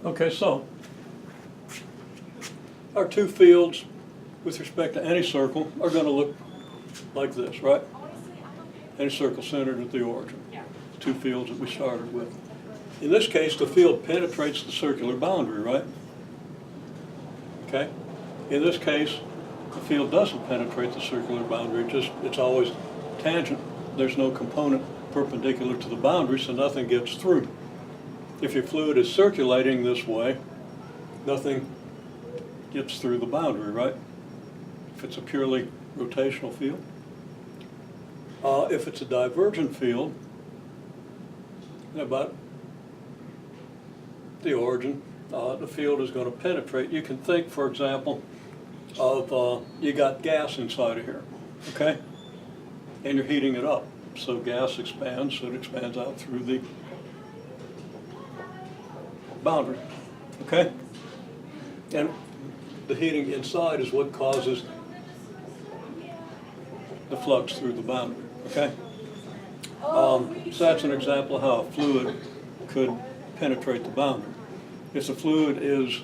Okay, so our two fields with respect to any circle are going to look like this, right? Any circle centered at the origin. Two fields that we started with. In this case, the field penetrates the circular boundary, right? Okay? In this case, the field doesn't penetrate the circular boundary, it's always tangent. There's no component perpendicular to the boundary, so nothing gets through. If your fluid is circulating this way, nothing gets through the boundary, right? If it's a purely rotational field. If it's a divergent field, about the origin, the field is going to penetrate. You can think, for example, of you got gas inside of here, okay? And you're heating it up. So gas expands, so it expands out through the boundary, okay? And the heating inside is what causes the flux through the boundary, okay? So that's an example of how a fluid could penetrate the boundary. If the fluid is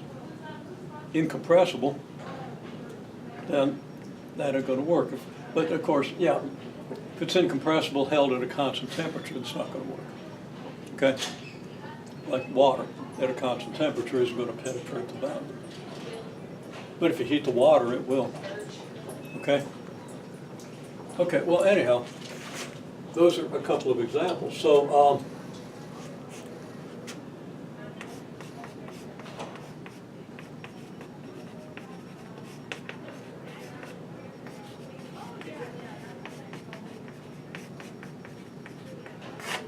incompressible, then that ain't going to work. But of course, yeah, if it's incompressible, held at a constant temperature, it's not going to work. Okay? Like water at a constant temperature isn't going to penetrate the boundary. But if you heat the water, it will. Okay? Okay, well, anyhow, those are a couple of examples. So,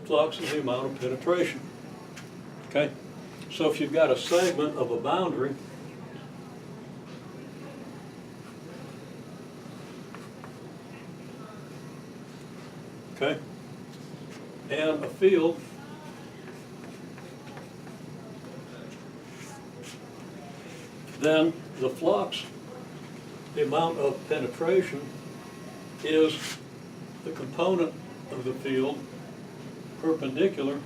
flux is the amount of penetration. Okay? So if you've got a segment of a boundary, okay, and a field, then the flux, the amount of penetration, is the component of the field perpendicular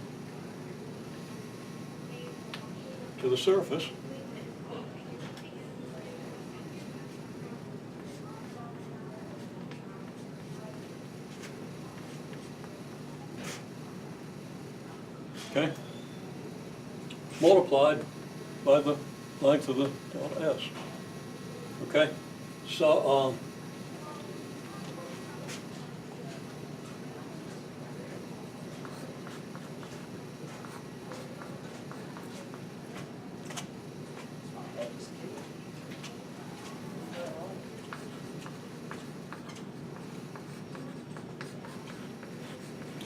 to the surface okay, multiplied by the length of the delta S. Okay, so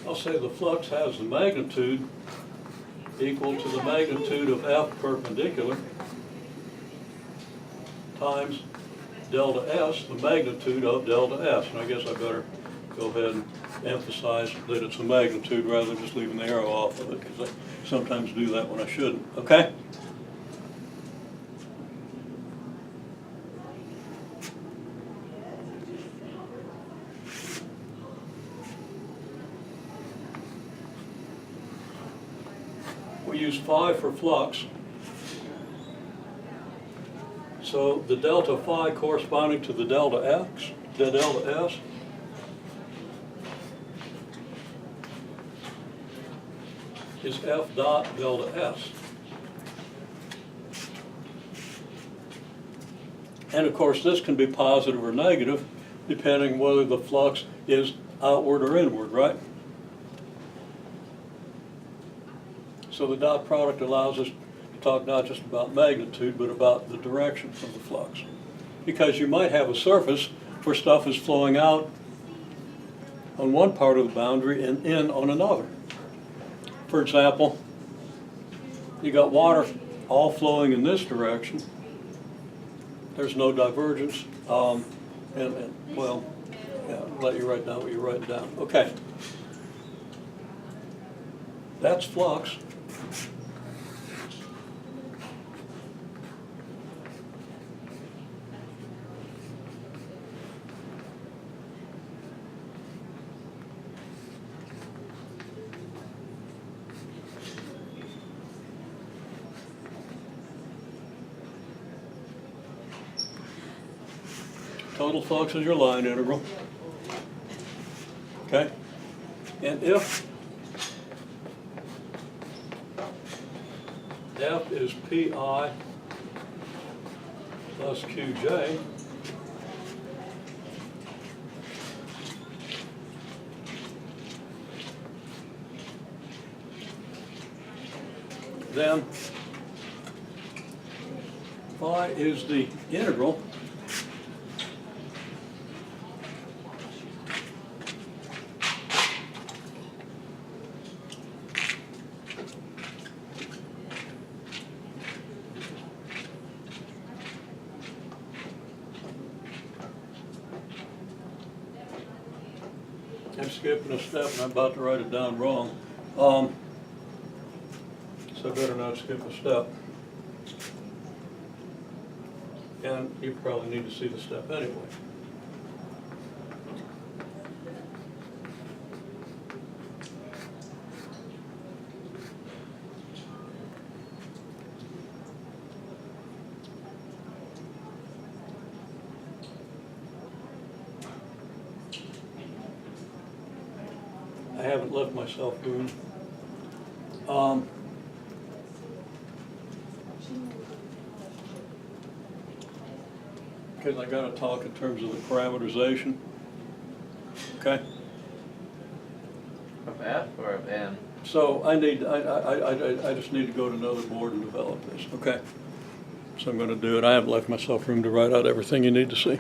I'll say the flux has the magnitude equal to the magnitude of F perpendicular times delta S, the magnitude of delta S. And I guess I better go ahead and emphasize that it's a magnitude rather than just leaving the arrow off of it, because I sometimes do that when I shouldn't. Okay? We use phi for flux. So the delta phi corresponding to the delta X, the delta S, is F dot delta S. And of course this can be positive or negative depending whether the flux is outward or inward, right? So the dot product allows us to talk not just about magnitude, but about the direction of the flux. Because you might have a surface where stuff is flowing out on one part of the boundary and in on another. For example, you got water all flowing in this direction. There's no divergence. Well, yeah, I'll let you write down what you're writing down. Okay. That's flux. total flux is your line integral. Okay? And if F is Pi plus Qj, then phi is the integral I'm skipping a step and I'm about to write it down wrong. So I better not skip a step. And you probably need to see the step anyway. I haven't left myself room. Because I got to talk in terms of the parameterization. Okay. Of F or of N? So I just need to go to another board and develop this. Okay. So I'm going to do it. I haven't left myself room to write out everything you need to see.